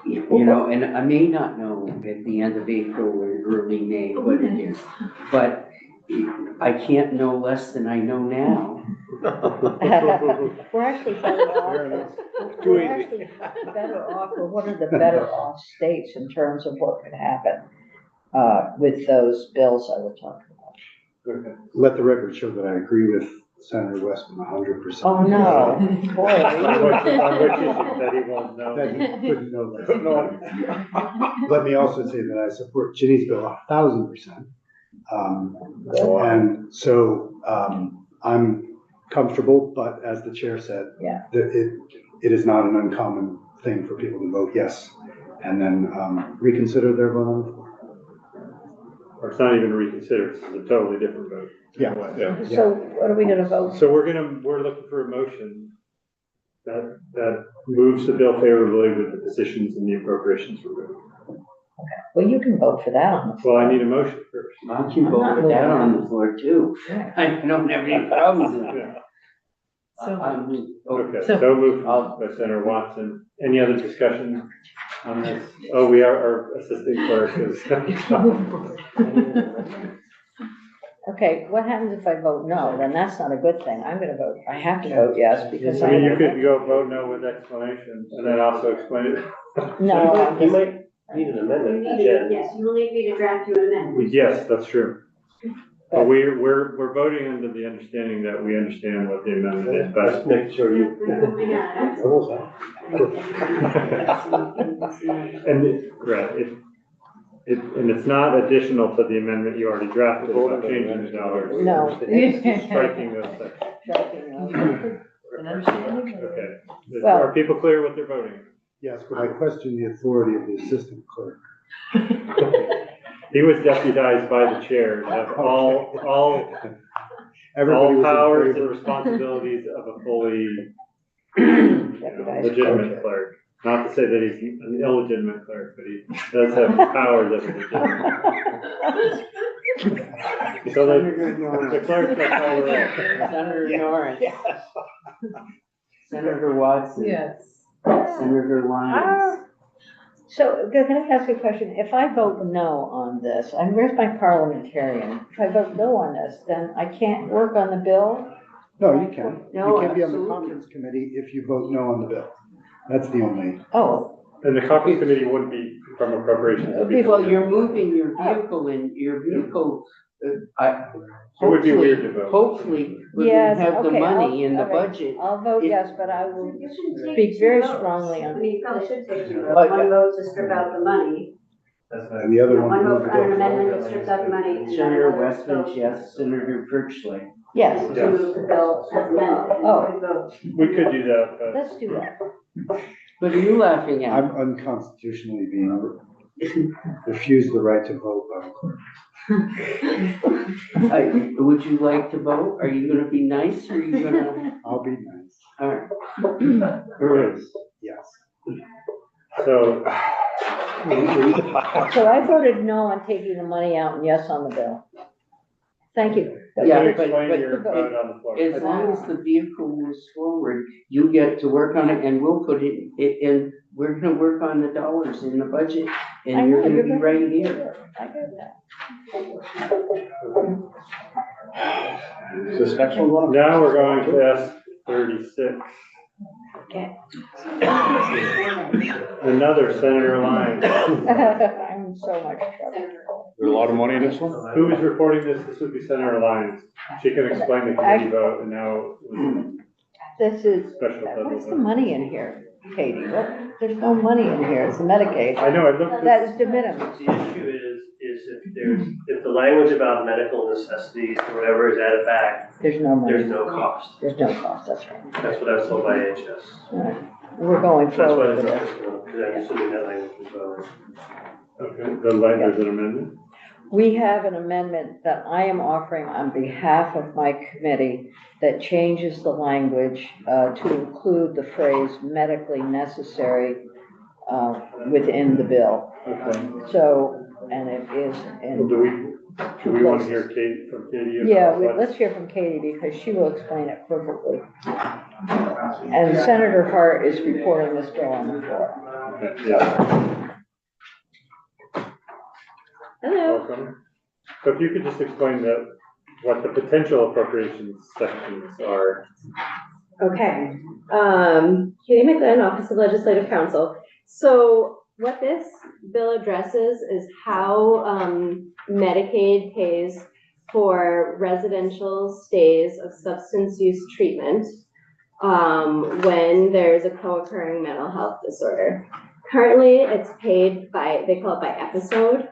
you know, and I may not know at the end of April or early May what it is, but I can't know less than I know now. We're actually better off. We're actually better off. We're one of the better off states in terms of what could happen with those bills I was talking about. Let the record show that I agree with Senator Westman 100%. Oh, no, boy. On which issue that he won't know. That he couldn't know that. Let me also say that I support Ginny's bill 1,000%. And so I'm comfortable, but as the chair said, Yeah. that it is not an uncommon thing for people to vote yes and then reconsider their vote on the floor. Or it's not even reconsidered, it's a totally different vote. Yeah. Yeah. So what are we gonna vote? So we're looking for a motion that moves the bill favorably with the positions and the appropriations removed. Well, you can vote for that on the Well, I need a motion first. I can vote for that on the floor too. I don't have any problems with it. Yeah. Okay. Okay, so moved by Senator Watson. Any other discussion on this? Oh, we are, our assistant clerk is. Okay, what happens if I vote no? Then that's not a good thing. I'm gonna vote, I have to vote yes because I mean, you I. could go vote no with explanation and then also explain it. No, I'm You just- might need an amendment, Jen. Yes, you will need me to draft you an amendment. Yes, that's true. But we're voting under the understanding that we understand what the amendment is, but. Just make sure you. And right, and it's not additional to the amendment you already drafted, about changing the dollars. No. It's just striking those sections. An understanding? Okay. Well- Are people clear what they're voting? Yes, but I question the authority of the assistant clerk. He was deputized by the chair to have all Everybody was in powers and favor. responsibilities of a fully legitimate clerk. Not to say that he's an illegitimate clerk, but he does have powers of a legitimate. So the clerk that's all right. Senator Norris. Senator Watson. Yes. Senator Lyons. So, can I ask you a question? If I vote no on this, and where's my parliamentarian? If I vote no on this, then I can't work on the bill? No, you can. No, You can be on the absolutely. conference committee if you vote no on the bill. That's the only. Oh, And the conference committee wouldn't be from appropriations. It'd be Well, from- you're moving your vehicle and your vehicle, It would be weird to vote. hopefully, we're yes, gonna have the okay, money in the okay. budget. I'll vote If- yes, but I will You shouldn't take speak two very votes. strongly I on. mean, you probably should take two But- votes. One vote to strip out the money, And the other one. one vote moved for an it up. amendment that strips out the money. and then Senator another Westman, vote yes, Senator Birchley. Yes, To move the bill as amended. and Oh. you could vote. We could do that, but let's do that. What are you laughing at? I'm unconstitutionally being refused the right to vote by the clerk. Would you like to vote? Are you gonna be nice or are you gonna? I'll be nice. All right. Bruce. Yes. So So I voted no on taking the money out and yes on the bill. Thank you. Yeah, Can you but- explain your vote on the floor? As long as the vehicle moves forward, you get to work on it and we'll put it in, we're gonna work on the dollars in the budget I and you're know, gonna be right here. I get that. Is this next one going? Now we're going to S-36. Okay. Another Senator Lyons. I'm in so much trouble. There's a lot of money in this one? Who is reporting this? This would be Senator Lyons. She can explain the committee vote and now This is, special federal what's the vote. money in here, Katie? There's no money in here, it's the Medicaid. I know, I looked. That is de minimis. The issue is if the language about medical necessities or whatever is added back, There's no money. there's no cost. There's no cost, that's right. That's what I was told by HS. All right. We're going That's why forward it's with not it. this one, because I'm assuming that language as well. Okay, there's an amendment. We have an amendment that I am offering on behalf of my committee that changes the language to include the phrase medically necessary within the bill. Okay. So, and it is Well, in do we want to hear from Katie? Yeah, about let's hear from Katie because she will explain it perfectly. And Senator Hart is reporting this bill on the floor. Okay, yeah, Hello. welcome. So if you could just explain what the potential appropriations sections are. Okay, Katie McLean, Office of Legislative Counsel. So what this bill addresses is how Medicaid pays for residential stays of substance use treatment when there's a co-occurring mental health disorder. Currently, it's paid by, they call it by episode.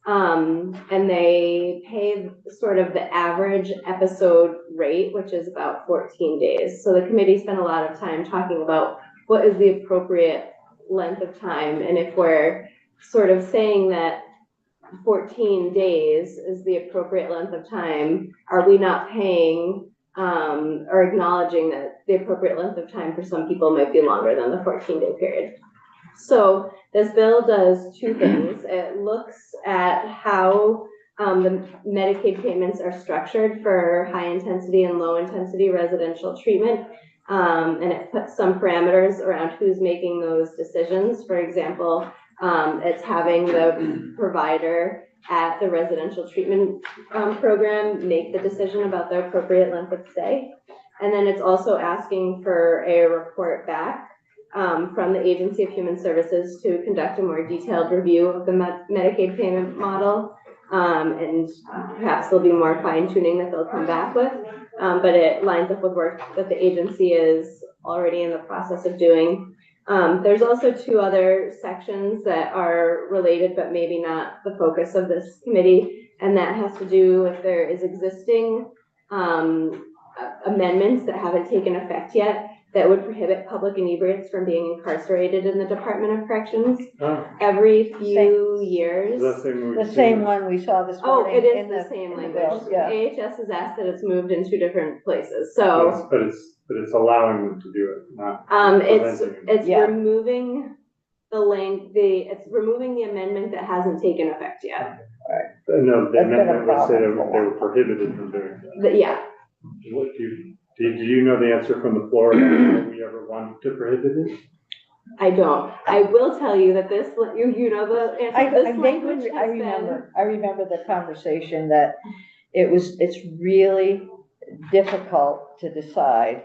And they pay sort of the average episode rate, which is about 14 days. So the committee spent a lot of time talking about what is the appropriate length of time. And if we're sort of saying that 14 days is the appropriate length of time, are we not paying or acknowledging that the appropriate length of time for some people might be longer than the 14-day period? So this bill does two things. It looks at how the Medicaid payments are structured for high intensity and low intensity residential treatment. And it puts some parameters around who's making those decisions. For example, it's having the provider at the residential treatment program make the decision about the appropriate length of stay. And then it's also asking for a report back from the Agency of Human Services to conduct a more detailed review of the Medicaid payment model. And perhaps there'll be more fine tuning that they'll come back with. But it lines up with work that the agency is already in the process of doing. There's also two other sections that are related, but maybe not the focus of this committee. And that has to do if there is existing amendments that haven't taken effect yet that would prohibit public inebriates from being incarcerated in the Department of Corrections every few years. The same one we saw this Oh, morning. it is in the same in the language. bill, yeah. AHS has asked that it's moved in two different places, so. But it's allowing them to do it, not It's preventing them. Yeah. removing it's removing the amendment that hasn't taken effect yet. No, the That's been a amendment would say problem. they were prohibited from doing that. Yeah, What do you know the answer from the floor? Have we ever wanted to prohibit it? I don't. I will tell you that this, you know the answer, this language has been. I remember the conversation that it's really difficult to decide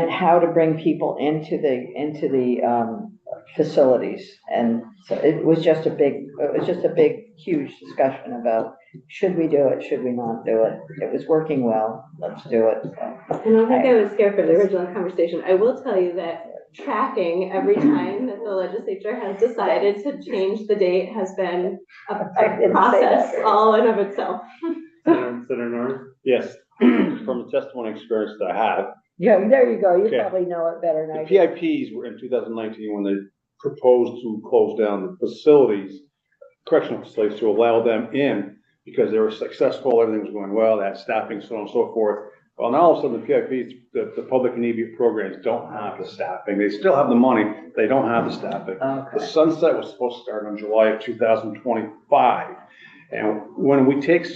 how to bring people into the facilities. And so it was just a big, huge discussion about, should we do it? Should we not do it? It was working well. Let's do it. I don't think I was scared for the original conversation. I will tell you that tracking every time that the legislature has decided to change the date has been a process all in of itself. Senator Norris? Yes, from the testimony experience that I have, Yeah, there you go. You Okay. probably know it better than I the do. PIPs were in 2019 when they proposed to close down the facilities, correctional facilities, to allow them in because they were successful, everything was going well, they had staffing, so on and so forth. Well, now all of a sudden the PIPs, the public and EB programs don't have the staffing. They still have the money, they don't have the staffing. The Okay. sunset was supposed to start in July of 2025. And when we take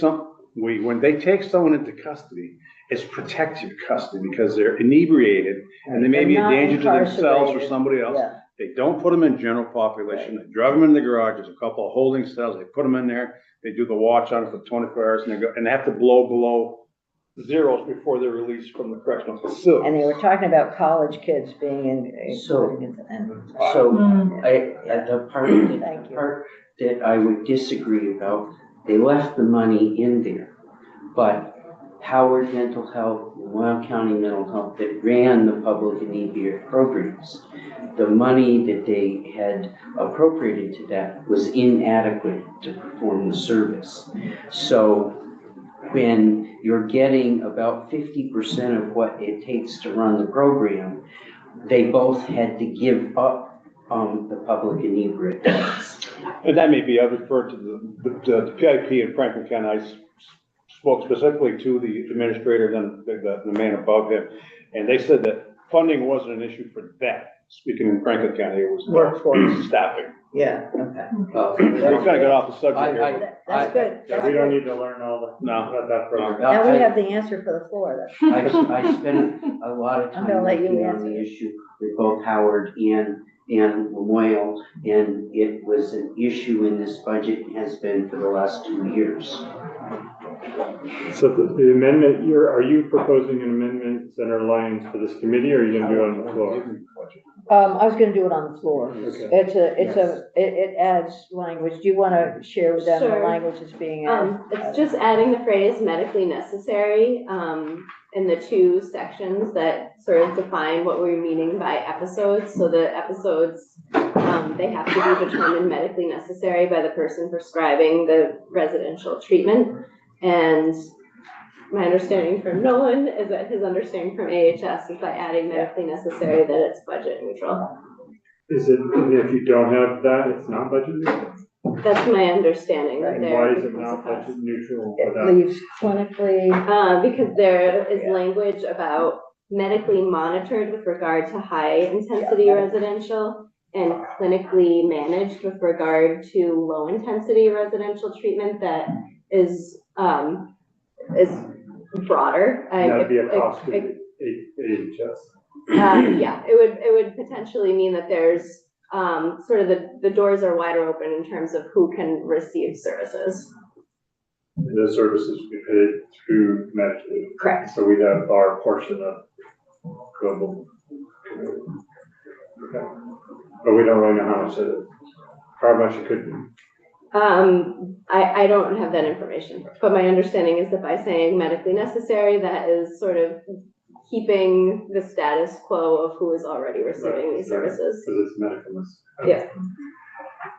when they take someone into custody, it's protective custody because they're inebriated and they may be a They're not danger to themselves or incarcerated. somebody else. Yeah. They don't put them in general population. They drive them in the garage. There's a couple of holding cells. They put them in there. They do the watch on it for 24 hours and they have to blow below zeros before they're released from the correctional facility. And they were talking about college kids being in. So- and- So the part, Thank you. part that I would disagree about, they left the money in there. But Howard Mental Health, Will County Mental Health that ran the public and EB programs, the money that they had appropriated to that was inadequate to perform the service. So when you're getting about 50% of what it takes to run the program, they both had to give up the public inebriates. And that may be, I referred to the PIP in Franklin County. I spoke specifically to the administrator and the man above him. And they said that funding wasn't an issue for them. Speaking in Franklin County, it was Workforce. staffing. Yeah, okay. We kind of got off the subject here. That's good. Yeah, we don't need to learn all the, No. about that program. Now we have the answer for the floor then. I spent a lot of I'm time gonna let you working on answer. the issue with both Howard and Lemoyle, and it was an issue in this budget and has been for the last 2 years. So the amendment, are you proposing an amendment, Senator Lyons, for this committee, or are you gonna do it on the floor? I was gonna do it on the floor. Okay. It adds language. Do you wanna share with them the Sure. language that's being added? It's just adding the phrase medically necessary, in the two sections that sort of define what we're meaning by episodes. So the episodes, they have to be determined medically necessary by the person prescribing the residential treatment. And my understanding from Nolan is that his understanding from AHS is by adding medically necessary that it's budget neutral. Is it, if you don't have that, it's not budget neutral? That's my understanding that And there. why is it not budget neutral It without? leaves clinically, Because there is language about medically monitored with regard to high intensity residential and clinically managed with regard to low intensity residential treatment that is broader. That'd be a cost to AHS. Yeah, it would potentially mean that there's sort of the doors are wider open in terms of who can receive services. The services we paid through Medicaid. Correct. So we'd have our portion of global. Okay. But we don't really know how much it could be. I don't have that information, but my understanding is that by saying medically necessary, that is sort of keeping the status quo of who is already receiving these services. Because it's medical. Yeah.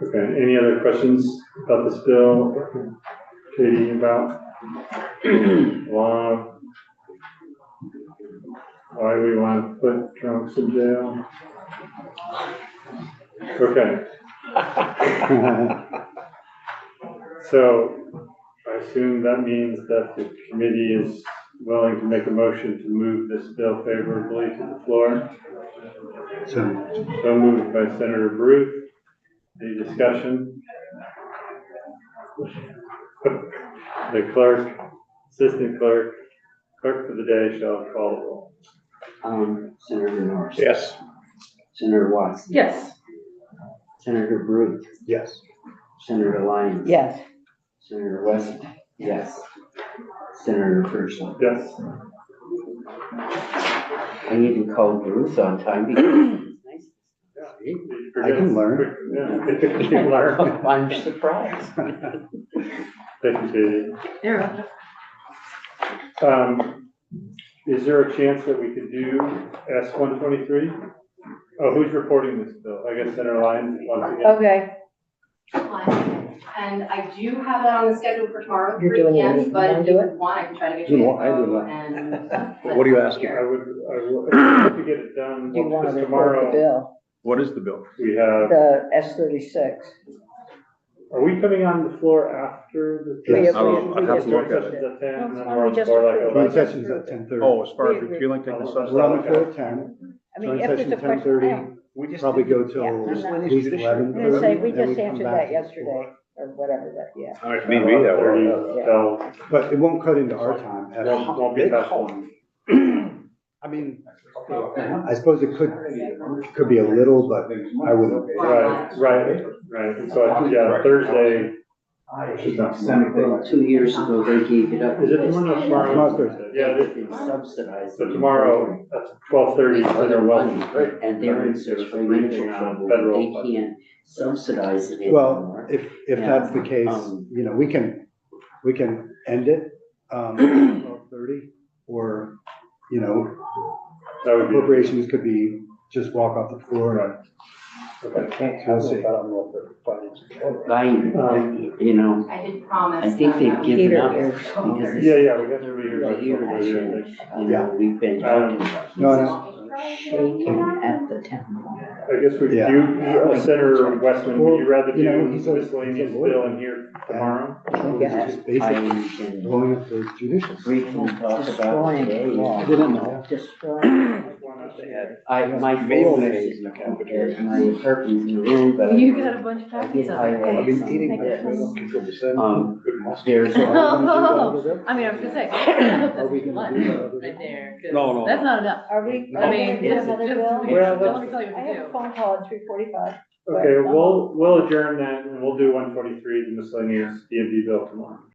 Okay, any other questions about this bill? Katie, about why we want to put drunks in jail? Okay. So I assume that means that the committee is willing to make a motion to move this bill favorably to the floor. So, So moved by Senator Bruce. Any discussion? The clerk, assistant clerk, clerk for the day shall call the roll. Senator Norris. Yes. Senator Watson. Yes. Senator Bruce. yes. Senator Lyons. yes. Senator West. Yes. Senator Person. Yes. I even called Bruce on time because it's nice. I can learn. Yeah, you can learn. I'm surprised. Thank you, There. Katie. Is there a chance that we could do S-123? Oh, who's reporting this bill? I guess Senator Lyons once again. Okay, And I do have that on the schedule for tomorrow, You're 3 doing it. p.m., You but wanna if do you it? want, I can try to get Do you what? I do info not. and. What are you asking? I would I'd like to get it done. do you want to because report the tomorrow bill, What is the bill? we have, the S-36? Are we coming on the floor after the? Yes. I don't know. I'd have to look at it. Sessions at 10, and then No, we're on we the just floor like approved. Joint 11. session's at 10:30. Oh, as far as We agree. repealing, taking the sunset. We're on the floor at 10. I mean, Joint if there's session a question, 10:30. Probably go till Yeah, I'm not- at least 11:30. I'm gonna say, we then just come answered back that to the yesterday, floor. or whatever that, yeah. All right, me, that way. 11:30 till- But it won't cut into our time. Won't be past one. I mean, I suppose it could be a little, but I wouldn't. Right. And so, yeah, Thursday. Well, 2 years ago, they gave it up. Is it tomorrow? Tomorrow's Thursday. Yeah, it They is. subsidized. So tomorrow, at 12:30, Center West. And they're in such financial trouble, they can't subsidize it Well, anymore. if that's the case, you know, we can end it, 12:30, or, you know, That would be. appropriations could be just walk off the floor. Okay. We'll see. You know, I did promise. I think they've given Peter up here. because Yeah, we have to be here. the year by this 12:30, I year, think. you know, we've been talking No, shaking at the town. I guess we, Yeah. Senator Westman, would you rather You know, do he's a miscellaneous lawyer. bill in here tomorrow? It's just basically blowing up the judicial. Briefly talk about Destroying today. the law. I didn't know. Destroying. My phone is in the cafeteria, my apartment's in the room, but. You got a bunch of I packets get up there. highlights. I've been eating on that this. right up until December. There's. I mean, I was gonna say, Are we that's too much gonna do that other right there. 'cause No. That's not enough. Are we? I mean, okay, just, another just, bill? Well, let me tell you I what have to a do. phone call at 3:45. Okay, we'll adjourn that and we'll do 143, the miscellaneous D&D bill tomorrow.